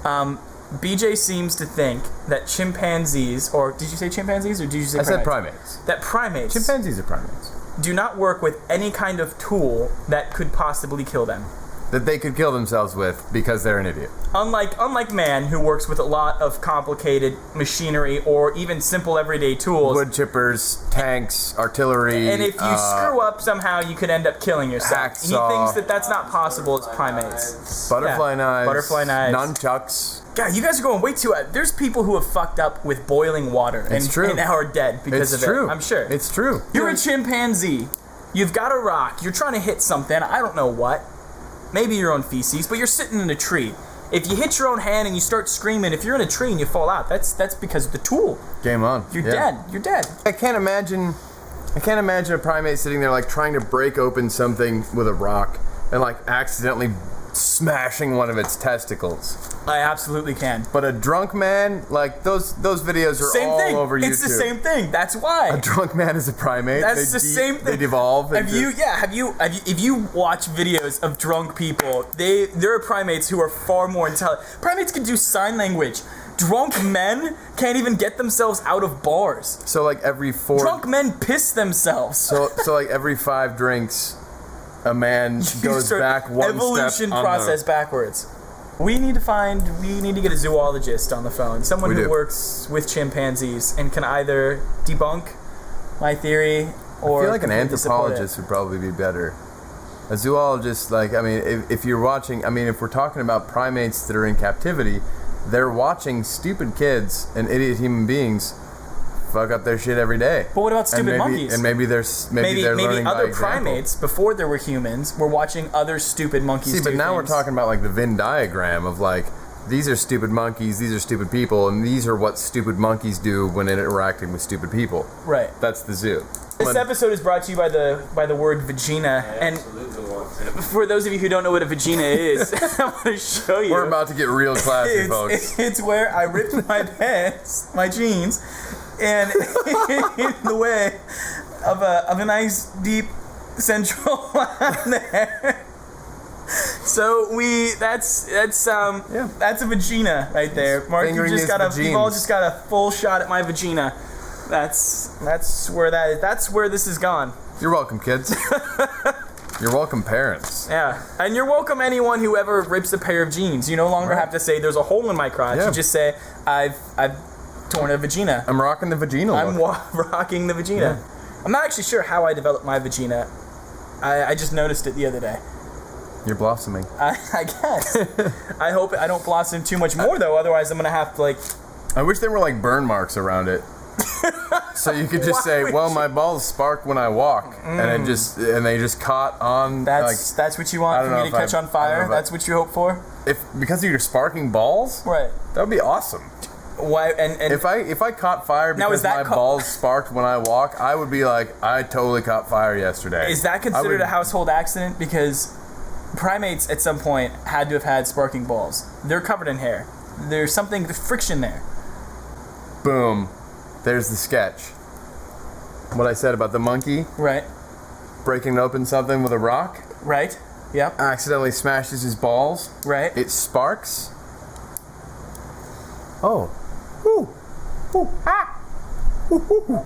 BJ seems to think that chimpanzees, or did you say chimpanzees, or did you say primates? I said primates. That primates Chimpanzees are primates. do not work with any kind of tool that could possibly kill them. That they could kill themselves with because they're an idiot. Unlike man, who works with a lot of complicated machinery or even simple everyday tools. Wood chippers, tanks, artillery. And if you screw up somehow, you could end up killing yourself. Hacksaw. And he thinks that that's not possible as primates. Butterfly knives. Butterfly knives. Nunchucks. God, you guys are going way too. There's people who have fucked up with boiling water It's true. and are dead because It's of true. it. I'm sure. It's true. You're a chimpanzee. You've got a rock. You're trying to hit something. I don't know what. Maybe your own feces, but you're sitting in a tree. If you hit your own hand and you start screaming, if you're in a tree and you fall out, that's because of the tool. Game on. You're dead. You're dead. I can't imagine a primate sitting there like trying to break open something with a rock and like accidentally smashing one of its testicles. I absolutely can. But a drunk man, like those videos are Same all thing. over YouTube. It's the same thing. That's why. A drunk man is a primate. That's the same thing. They devolve. If you watch videos of drunk people, there are primates who are far more intelligent. Primates can do sign language. Drunk men can't even get themselves out of bars. So like every four. Drunk men piss themselves. So like every 5 drinks, a man goes back one evolution step on process backwards. We need to get a zoologist on the phone. Someone We who do. works with chimpanzees and can either debunk my theory or I feel like an completely support it. anthropologist would probably be better. A zoologist, like, I mean, if you're watching, I mean, if we're talking about primates that are in captivity, they're watching stupid kids and idiot human beings fuck up their shit every day. But what about stupid monkeys? And maybe they're learning by other example. primates before there were humans were watching other stupid monkeys. See, but do now things. we're talking about like the Venn diagram of like, these are stupid monkeys, these are stupid people, and these are what stupid monkeys do when interacting with stupid people. Right. That's the zoo. This episode is brought to you by the word vagina, and for those of you who don't know what a vagina is, I want to show you. We're about to get real classy, folks. It's where I ripped my pants, my jeans, and in the way of a nice deep central line there. So that's a vagina right there. Mark, Fingering you've his all vagines. just got a full shot at my vagina. That's where that is. That's where this has gone. You're welcome, kids. You're welcome, parents. Yeah, and you're welcome anyone who ever rips a pair of jeans. You no longer have to say there's a hole in my crotch. Yeah. You just say I've torn a vagina. I'm rocking the vagina look. I'm rocking the vagina. Yeah. I'm not actually sure how I developed my vagina. I just noticed it the other day. You're blossoming. I guess. I hope I don't blossom too much more though. Otherwise, I'm gonna have to like. I wish there were like burn marks around it. So you could just say, well, my balls spark when I walk, and they just caught on. That's what you want for me to catch on fire. That's what you hope for. Because of your sparking balls, right? That would be awesome. Why? And if I caught fire because my balls sparked when I walk, I would be like, I totally caught fire yesterday. Is that considered a household accident? Because primates at some point had to have had sparking balls. They're covered in hair. There's something, the friction there. Boom. There's the sketch. What I said about the monkey. Right. Breaking open something with a rock. Right. Yep. Accidentally smashes his balls. Right. It sparks. Oh. Ooh. Ooh. Ah. Ooh, ooh, ooh.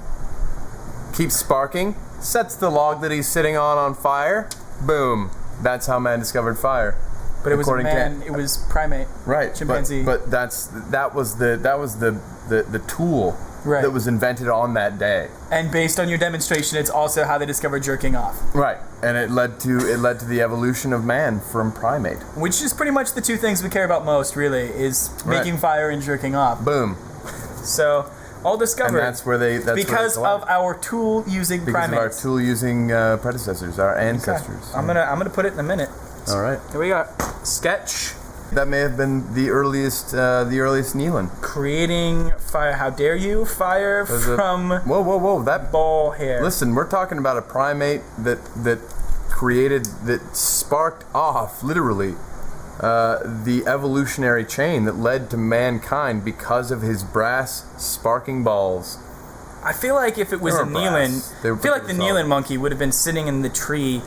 Keeps sparking. Sets the log that he's sitting on fire. Boom. That's how man discovered fire. But it was man. It was primate. Right. Chimpanzee. But that was the tool that was invented on that day. And based on your demonstration, it's also how they discovered jerking off. Right. And it led to the evolution of man from primate. Which is pretty much the two things we care about most, really, is making fire and jerking off. Boom. So, all discovered. And that's where because of our tool-using primates. Because of our tool-using predecessors, our ancestors. Okay. I'm gonna put it in a minute. All right. Here we go. Sketch. That may have been the earliest kneeling. Creating fire. How dare you? Fire from whoa! That ball hair. Listen, we're talking about a primate that sparked off literally the evolutionary chain that led to mankind because of his brass sparking balls. I feel like if it was a kneeling, the kneeling monkey would have been sitting in the tree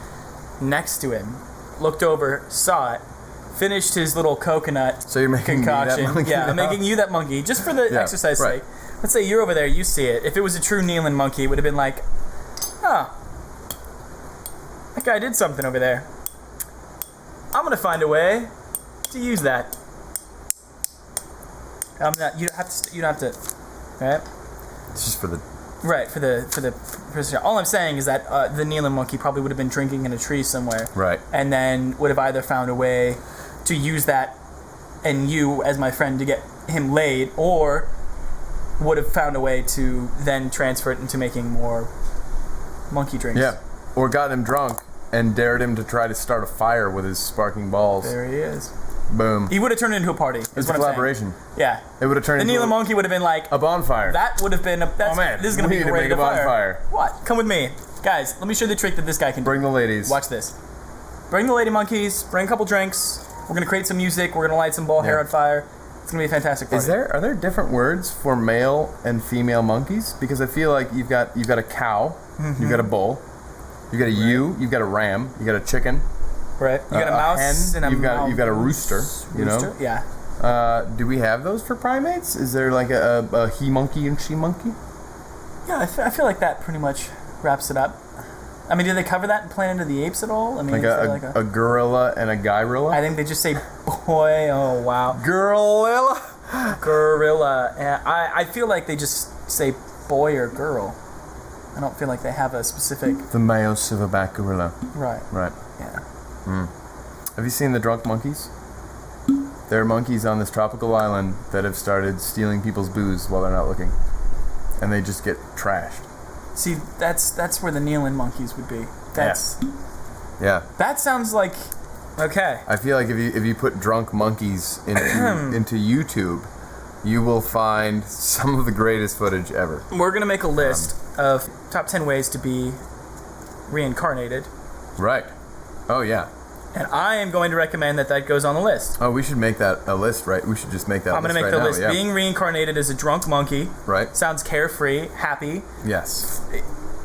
next to him, looked over, saw it. Finished his little coconut so you're making concoction. Me that monkey I'm making you that monkey just for the exercise sake. Let's say you're over there, you see it. If it was a true kneeling monkey, it would have been like, that guy did something over there. I'm gonna find a way to use that. You don't have to. Right? It's just for the. Right, for the all I'm saying is that the kneeling monkey probably would have been drinking in a tree somewhere. Right. And then would have either found a way to use that and you as my friend to get him laid, or would have found a way to then transfer it into making more monkey drinks. Yeah. Or got him drunk and dared him to try to start a fire with his sparking balls. There he is. Boom. He would have turned it into a party. It's a collaboration. Yeah. It would have turned into the kneeling monkey would have been like a bonfire. That would have been this is going to be great to bonfire. What? Come with me. Guys, let me show you the trick that this guy can do. Bring the ladies. Watch this. Bring the lady monkeys, bring a couple drinks. We're going to create some music. We're going to light some ball hair on fire. It's going to be a fantastic party. Are there different words for male and female monkeys? Because I feel like you've got a cow, you've got a bull, you've got a ewe, you've got a ram, you've got a chicken. Right. You got a mouse hen, and you've got a rooster, you know? Yeah. Do we have those for primates? Is there like a he monkey and she monkey? Yeah, I feel like that pretty much wraps it up. I mean, do they cover that in Planet of the Apes at all? I mean, a gorilla and a gorilla? I think they just say boy. Oh, wow. Gorilla? Gorilla. I feel like they just say boy or girl. I don't feel like they have a specific... The male silverback gorilla. Right. Right. Yeah. Have you seen the drunk monkeys? There are monkeys on this tropical island that have started stealing people's booze while they're not looking. And they just get trashed. See, that's where the kneeling monkeys would be. Yeah. That sounds like... Okay. I feel like if you put drunk monkeys into YouTube, you will find some of the greatest footage ever. We're going to make a list of top 10 ways to be reincarnated. Right. Oh, yeah. And I am going to recommend that goes on the list. Oh, we should make that a list, right? We should just make that I'm going to make the list. Yeah. Being reincarnated as a drunk monkey. Right. Sounds carefree, happy. Yes.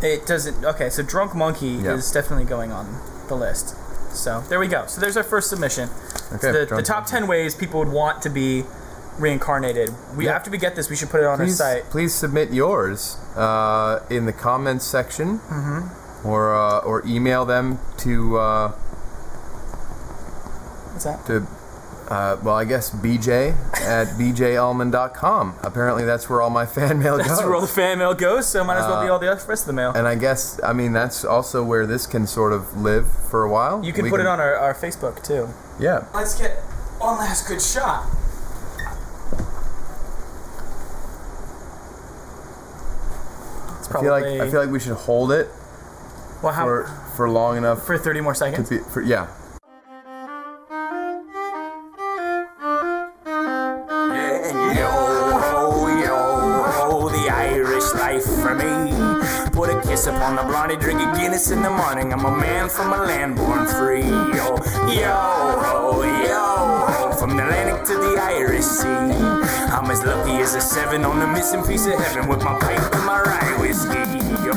It doesn't... Okay, so drunk monkey is definitely going on the list. So, there we go. So, there's our first submission. Okay. The top 10 ways people would want to be reincarnated. After we get this, we should put it on our site. Please submit yours in the comments section. Or email them to... What's that? I guess BJ at bjallman.com. Apparently that's where all my fan mail goes. That's where all the fan mail goes, so might as well be all the rest of the mail. And I guess, that's also where this can sort of live for a while. You can put it on our Facebook, too. Yeah. Let's get one last good shot. I feel like we should hold it well, for long enough for 30 more seconds. Yeah. For me, put a kiss upon the blondie, drink a Guinness in the morning. I'm a man from a land born free. Yo, yo, yo, from the Atlantic to the Irish Sea. I'm as lucky as a 7 on the missing piece of heaven with my pipe and my rye whiskey. Yo,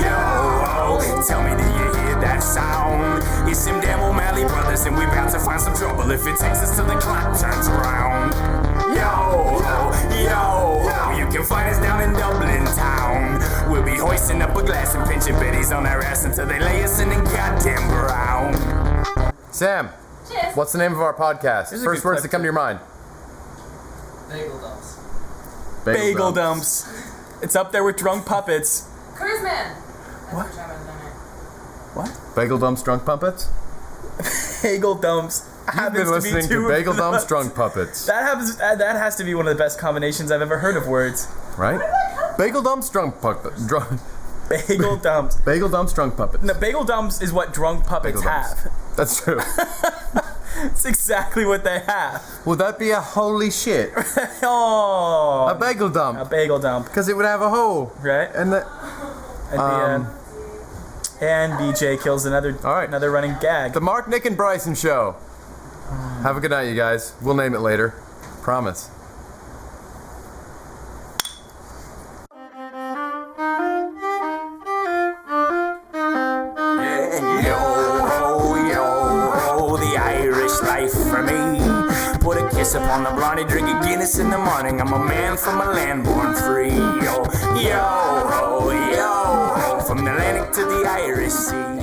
yo, tell me, do you hear that sound? It's them damn O'Malley brothers, and we bound to find some trouble if it takes us till the clock turns around. Yo, yo, you can find us down in Dublin town. We'll be hoisting up a glass and pinching biddies on our ass until they lay us in the goddamn ground. Sam, Cheers. what's the name of our podcast? First words that come to your mind. Bagel dumps. Bagel dumps. It's up there with Drunk Puppets. Cruise Man. What? What? Bagel dumps, drunk puppets? Bagel dumps. You've been listening to Bagel Dumps, Drunk Puppets. That has to be one of the best combinations I've ever heard of words. Right? Bagel Dumps, Drunk Puppets. Bagel Dumps. Bagel Dumps, Drunk Puppets. No, Bagel Dumps is what drunk puppets have. That's true. It's exactly what they have. Would that be a holy shit? Oh. A bagel dump. A bagel dump. Because it would have a hole. Right? And the... And BJ kills another running gag. The Mark, Nick, and Bryson Show. Have a good night, you guys. We'll name it later. Promise. Yo, the Irish life for me. Put a kiss upon the blondie, drink a Guinness in the morning. I'm a man from a land born free. Yo, yo, yo, from the Atlantic to the Irish Sea.